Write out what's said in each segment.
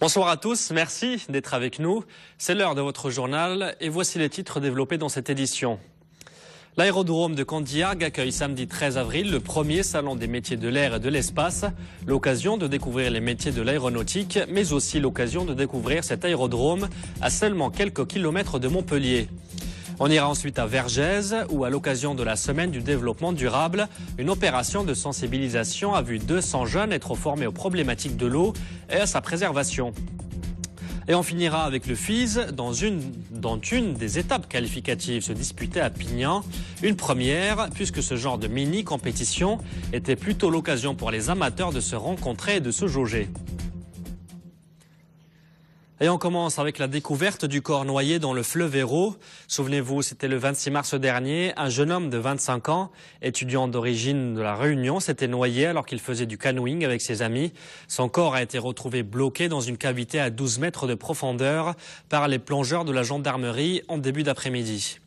Bonsoir à tous, merci d'être avec nous. C'est l'heure de votre journal et voici les titres développés dans cette édition. L'aérodrome de Candiargues accueille samedi 13 avril le premier salon des métiers de l'air et de l'espace. L'occasion de découvrir les métiers de l'aéronautique, mais aussi l'occasion de découvrir cet aérodrome à seulement quelques kilomètres de Montpellier. On ira ensuite à Vergès où, à l'occasion de la semaine du développement durable, une opération de sensibilisation a vu 200 jeunes être formés aux problématiques de l'eau et à sa préservation. Et on finira avec le FIS dont une des étapes qualificatives se disputait à Pignan. Une première, puisque ce genre de mini-compétition était plutôt l'occasion pour les amateurs de se rencontrer et de se jauger. Et on commence avec la découverte du corps noyé dans le fleuve Hérault. Souvenez-vous, c'était le 26 mars dernier. Un jeune homme de 25 ans, étudiant d'origine de la Réunion, s'était noyé alors qu'il faisait du canoëing avec ses amis. Son corps a été retrouvé bloqué dans une cavité à 12 mètres de profondeur par les plongeurs de la gendarmerie en début d'après-midi.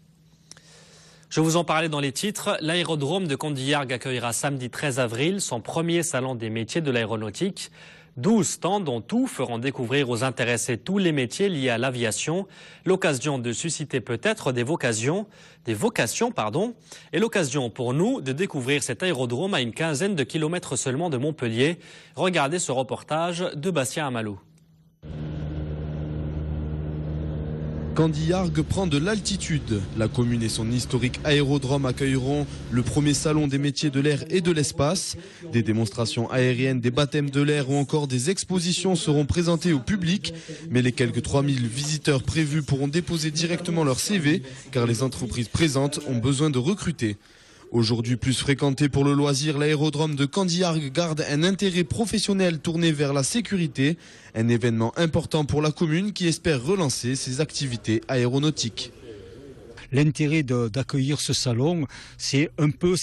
Je vous en parlais dans les titres. L'aérodrome de Candiargues accueillera samedi 13 avril son premier salon des métiers de l'aéronautique. 12 stands dont tout feront découvrir aux intéressés tous les métiers liés à l'aviation, l'occasion de susciter peut-être des vocations, et l'occasion pour nous de découvrir cet aérodrome à une quinzaine de kilomètres seulement de Montpellier. Regardez ce reportage de Bastien Amalou. Candiargues prend de l'altitude. La commune et son historique aérodrome accueilleront le premier salon des métiers de l'air et de l'espace. Des démonstrations aériennes, des baptêmes de l'air ou encore des expositions seront présentées au public. Mais les quelques 3000 visiteurs prévus pourront déposer directement leur CV car les entreprises présentes ont besoin de recruter. Aujourd'hui plus fréquenté pour le loisir, l'aérodrome de Candiargues garde un intérêt professionnel tourné vers la sécurité. Un événement important pour la commune qui espère relancer ses activités aéronautiques. L'intérêt d'accueillir ce salon, c'est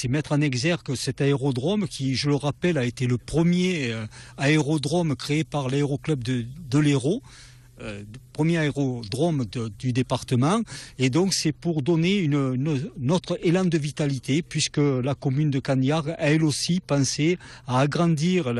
mettre en exergue cet aérodrome qui, je le rappelle, a été le premier aérodrome créé par l'aéroclub de l'Hérault. Premier aérodrome du département, et donc c'est pour donner notre élan de vitalité puisque la commune de Candiargues a elle aussi pensé à agrandir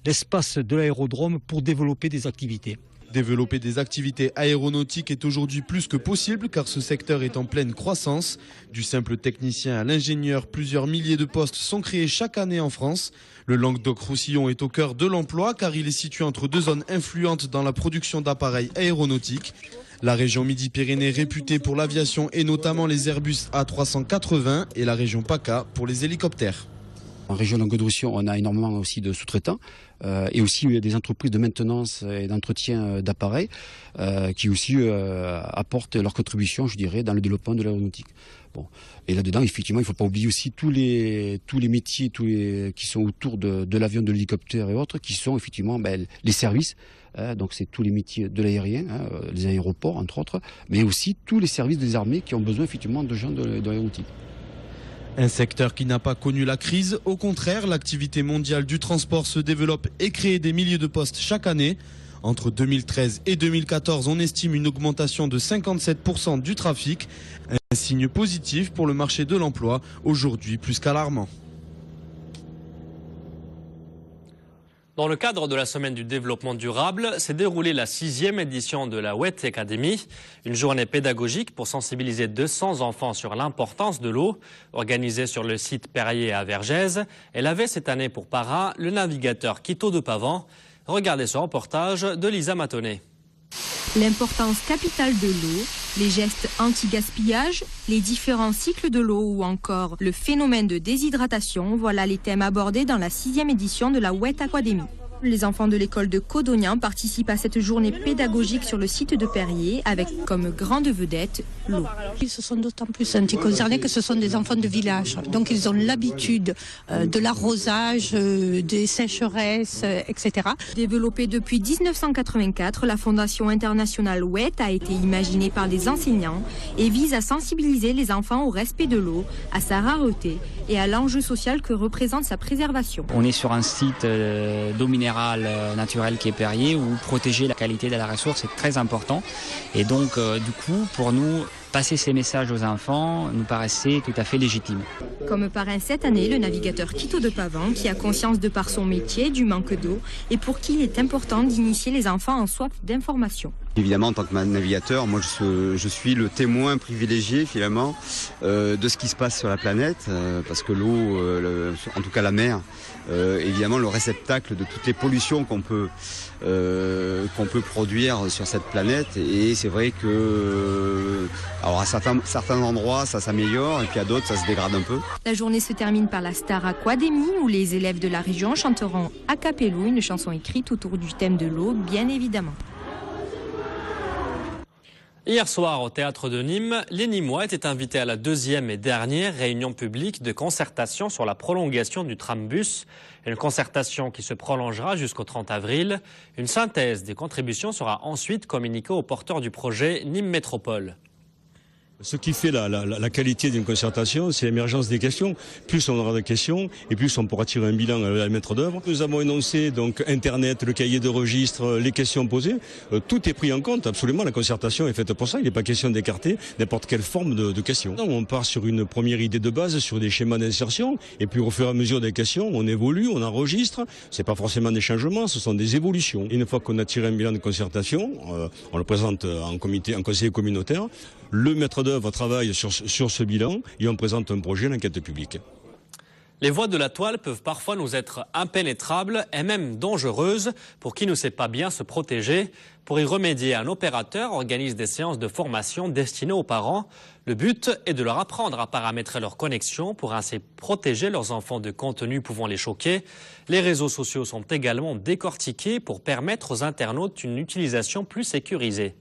l'espace de l'aérodrome pour développer des activités. Développer des activités aéronautiques est aujourd'hui plus que possible car ce secteur est en pleine croissance. Du simple technicien à l'ingénieur, plusieurs milliers de postes sont créés chaque année en France. Le Languedoc-Roussillon est au cœur de l'emploi car il est situé entre deux zones influentes dans la production d'appareils aéronautiques. La région Midi-Pyrénées réputée pour l'aviation et notamment les Airbus A380 et la région PACA pour les hélicoptères. En région Languedoc-Roussillon, on a énormément aussi de sous-traitants et aussi des entreprises de maintenance et d'entretien d'appareils qui aussi apportent leur contribution, je dirais, dans le développement de l'aéronautique. Bon. Et là-dedans, effectivement, il ne faut pas oublier aussi tous les métiers qui sont autour de l'avion, de l'hélicoptère et autres, qui sont effectivement les services. Donc c'est tous les métiers de l'aérien, les aéroports entre autres, mais aussi tous les services des armées qui ont besoin effectivement de gens de l'aéronautique. Un secteur qui n'a pas connu la crise. Au contraire, l'activité mondiale du transport se développe et crée des milliers de postes chaque année. Entre 2013 et 2014, on estime une augmentation de 57% du trafic. Un signe positif pour le marché de l'emploi, aujourd'hui plus qu'alarmant. Dans le cadre de la semaine du développement durable, s'est déroulée la 6e édition de la WET Academy, une journée pédagogique pour sensibiliser 200 enfants sur l'importance de l'eau. Organisée sur le site Perrier à Vergès, elle avait cette année pour parrain le navigateur Quito de Pavan. Regardez ce reportage de Lisa Matonnet. L'importance capitale de l'eau, les gestes anti-gaspillage, les différents cycles de l'eau ou encore le phénomène de déshydratation, voilà les thèmes abordés dans la 6e édition de la WET Academy. Les enfants de l'école de Codognan participent à cette journée pédagogique sur le site de Perrier avec comme grande vedette l'eau. Ils se sont d'autant plus sentis concernés que ce sont des enfants de village. Donc ils ont l'habitude de l'arrosage, des sécheresses, etc. Développée depuis 1984, la Fondation internationale WET a été imaginée par des enseignants et vise à sensibiliser les enfants au respect de l'eau, à sa rareté et à l'enjeu social que représente sa préservation. On est sur un site d'eau minérale naturelle qui est Perrier où protéger la qualité de la ressource est très important. Et donc du coup pour nous passer ces messages aux enfants nous paraissait tout à fait légitime. Comme parrain cette année, le navigateur Quito de Pavan, qui a conscience de par son métier du manque d'eau et pour qui il est important d'initier les enfants en soif d'information. Évidemment, en tant que navigateur, moi je suis le témoin privilégié finalement de ce qui se passe sur la planète, parce que l'eau, en tout cas la mer, évidemment le réceptacle de toutes les pollutions qu'on peut produire sur cette planète. Et c'est vrai que, alors à certains endroits ça s'améliore et puis à d'autres ça se dégrade un peu. La journée se termine par la Star Aquadémie où les élèves de la région chanteront a cappello une chanson écrite autour du thème de l'eau, bien évidemment. Hier soir, au théâtre de Nîmes, les Nîmois étaient invités à la deuxième et dernière réunion publique de concertation sur la prolongation du trambus. Une concertation qui se prolongera jusqu'au 30 avril. Une synthèse des contributions sera ensuite communiquée aux porteurs du projet Nîmes Métropole. Ce qui fait la qualité d'une concertation, c'est l'émergence des questions. Plus on aura de questions, et plus on pourra tirer un bilan à la maître d'œuvre. Nous avons énoncé donc Internet, le cahier de registre, les questions posées. Tout est pris en compte, absolument. La concertation est faite pour ça. Il n'est pas question d'écarter n'importe quelle forme de questions. On part sur une première idée de base, sur des schémas d'insertion, et puis au fur et à mesure des questions, on évolue, on enregistre. C'est pas forcément des changements, ce sont des évolutions. Et une fois qu'on a tiré un bilan de concertation, on le présente en conseil communautaire. Le maître d'œuvre travaille sur ce bilan et on présente un projet à l'enquête publique. Les voies de la toile peuvent parfois nous être impénétrables et même dangereuses pour qui ne sait pas bien se protéger. Pour y remédier, un opérateur organise des séances de formation destinées aux parents. Le but est de leur apprendre à paramétrer leur connexion pour ainsi protéger leurs enfants de contenus pouvant les choquer. Les réseaux sociaux sont également décortiqués pour permettre aux internautes une utilisation plus sécurisée.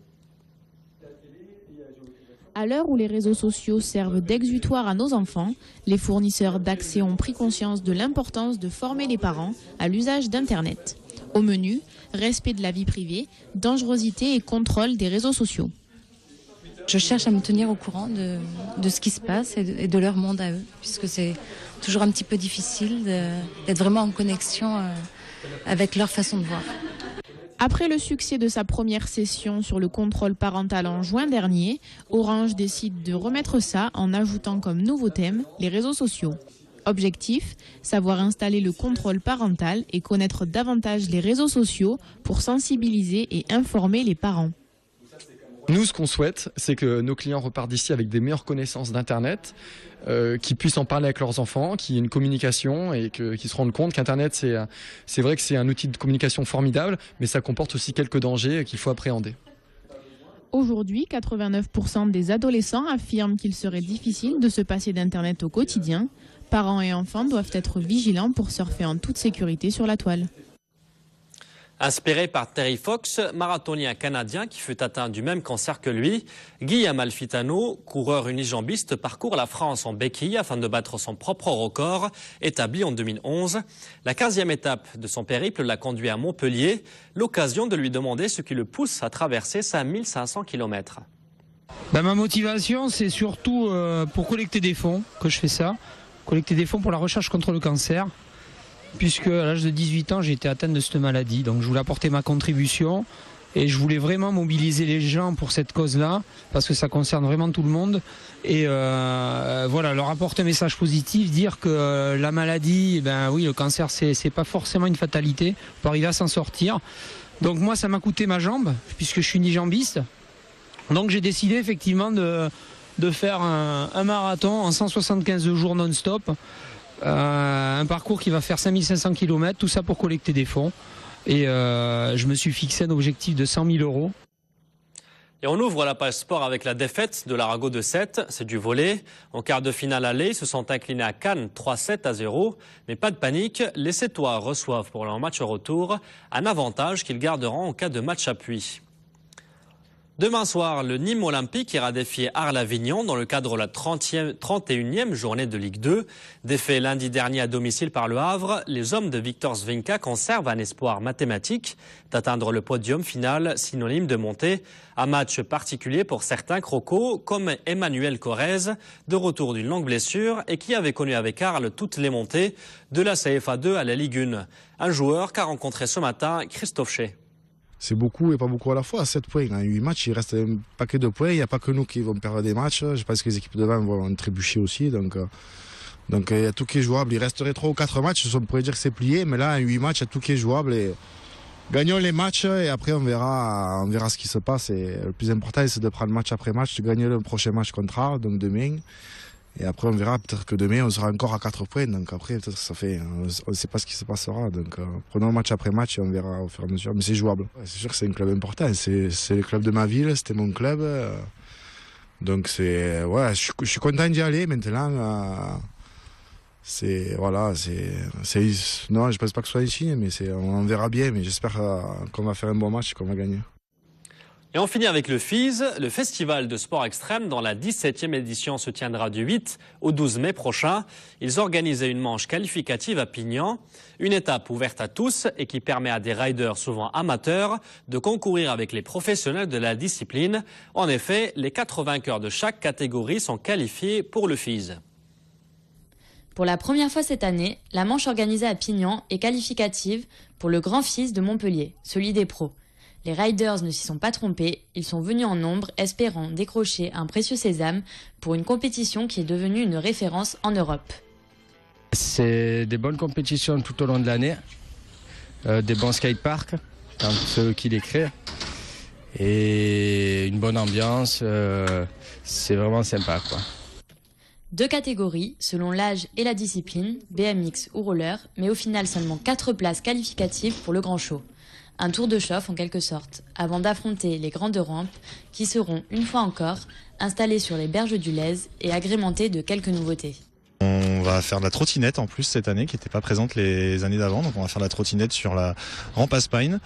À l'heure où les réseaux sociaux servent d'exutoire à nos enfants, les fournisseurs d'accès ont pris conscience de l'importance de former les parents à l'usage d'Internet. Au menu, respect de la vie privée, dangerosité et contrôle des réseaux sociaux. Je cherche à me tenir au courant de ce qui se passe et de leur monde à eux, puisque c'est toujours un petit peu difficile d'être vraiment en connexion avec leur façon de voir. Après le succès de sa première session sur le contrôle parental en juin dernier, Orange décide de remettre ça en ajoutant comme nouveau thème les réseaux sociaux. Objectif, savoir installer le contrôle parental et connaître davantage les réseaux sociaux pour sensibiliser et informer les parents. Nous, ce qu'on souhaite, c'est que nos clients repartent d'ici avec des meilleures connaissances d'Internet, qu'ils puissent en parler avec leurs enfants, qu'il y ait une communication et qu'ils se rendent compte qu'Internet, c'est vrai que c'est un outil de communication formidable, mais ça comporte aussi quelques dangers qu'il faut appréhender. Aujourd'hui, 89% des adolescents affirment qu'il serait difficile de se passer d'Internet au quotidien. Parents et enfants doivent être vigilants pour surfer en toute sécurité sur la toile. Inspiré par Terry Fox, marathonien canadien qui fut atteint du même cancer que lui, Guy Amalfitano, coureur unijambiste, parcourt la France en béquille afin de battre son propre record, établi en 2011. La 15e étape de son périple l'a conduit à Montpellier, l'occasion de lui demander ce qui le pousse à traverser 5500 km. Ma motivation, c'est surtout pour collecter des fonds que je fais ça. Collecter des fonds pour la recherche contre le cancer. Puisque à l'âge de 18 ans, j'ai été atteinte de cette maladie. Donc je voulais apporter ma contribution et je voulais vraiment mobiliser les gens pour cette cause-là, parce que ça concerne vraiment tout le monde. Et voilà, leur apporter un message positif, dire que la maladie, ben oui, le cancer, c'est pas forcément une fatalité. On peut arriver à s'en sortir. Donc moi, ça m'a coûté ma jambe, puisque je suis unijambiste. Donc j'ai décidé effectivement de faire un marathon en 175 jours non-stop. Un parcours qui va faire 5500 km, tout ça pour collecter des fonds. Et je me suis fixé un objectif de 100 000 €. Et on ouvre la page sport avec la défaite de l'Arago de 7, c'est du volley. En quart de finale aller, ils se sont inclinés à Cannes 3-7-0. Mais pas de panique, les Sétois reçoivent pour leur match retour un avantage qu'ils garderont en cas de match appui. Demain soir, le Nîmes Olympique ira défier Arles-Avignon dans le cadre de la 31e journée de Ligue 2. Défait lundi dernier à domicile par le Havre, les hommes de Victor Svinka conservent un espoir mathématique d'atteindre le podium final, synonyme de montée. Un match particulier pour certains crocos, comme Emmanuel Corrèze, de retour d'une longue blessure et qui avait connu avec Arles toutes les montées de la CFA 2 à la Ligue 1. Un joueur qu'a rencontré ce matin Christophe Chez. C'est beaucoup et pas beaucoup à la fois. 7 points en 8 matchs, il reste un paquet de points. Il n'y a pas que nous qui vont perdre des matchs. Je pense que les équipes devant vont trébucher aussi. Donc il y a tout qui est jouable. Il resterait 3 ou 4 matchs, on pourrait dire que c'est plié. Mais là, en 8 matchs, il y a tout qui est jouable. Et gagnons les matchs et après on verra ce qui se passe. Et le plus important, c'est de prendre match après match, de gagner le prochain match contre Arles, donc demain. Et après, on verra, peut-être que demain, on sera encore à 4 points. Donc après, peut-être que on ne sait pas ce qui se passera. Donc prenons match après match et on verra au fur et à mesure. Mais c'est jouable. C'est sûr que c'est un club important. C'est le club de ma ville, c'était mon club. Donc je suis content d'y aller maintenant. Non, je pense pas que ce soit ici, mais on verra bien. Mais j'espère qu'on va faire un bon match et qu'on va gagner. Et on finit avec le FIS. Le festival de sport extrême dans la 17e édition se tiendra du 8 au 12 mai prochain. Ils organisaient une manche qualificative à Pignan, une étape ouverte à tous et qui permet à des riders souvent amateurs de concourir avec les professionnels de la discipline. En effet, les 4 vainqueurs de chaque catégorie sont qualifiés pour le FIS. Pour la première fois cette année, la manche organisée à Pignan est qualificative pour le Grand FIS de Montpellier, celui des pros. Les riders ne s'y sont pas trompés, ils sont venus en nombre espérant décrocher un précieux sésame pour une compétition qui est devenue une référence en Europe. C'est des bonnes compétitions tout au long de l'année, des bons skateparks, ceux qui les créent, et une bonne ambiance, c'est vraiment sympa, quoi. 2 catégories, selon l'âge et la discipline, BMX ou roller, mais au final seulement 4 places qualificatives pour le grand show. Un tour de chauffe en quelque sorte, avant d'affronter les grandes rampes qui seront, une fois encore, installées sur les berges du Lez et agrémentées de quelques nouveautés. On va faire de la trottinette en plus cette année qui n'était pas présente les années d'avant, donc on va faire de la trottinette sur la rampe à Spine.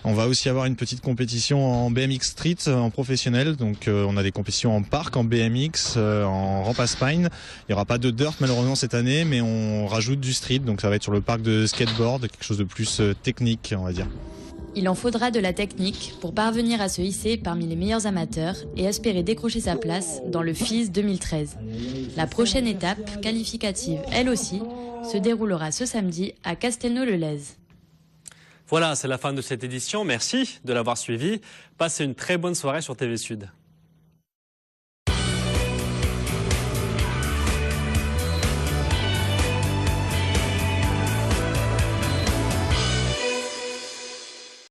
On va aussi avoir une petite compétition en BMX Street en professionnel, donc on a des compétitions en parc, en BMX, en rampe à Spine. Il n'y aura pas de dirt malheureusement cette année, mais on rajoute du street, donc ça va être sur le parc de skateboard, quelque chose de plus technique on va dire. Il en faudra de la technique pour parvenir à se hisser parmi les meilleurs amateurs et espérer décrocher sa place dans le FIS 2013. La prochaine étape, qualificative elle aussi, se déroulera ce samedi à Castelnau-le-Lez. Voilà, c'est la fin de cette édition. Merci de l'avoir suivi. Passez une très bonne soirée sur TV Sud.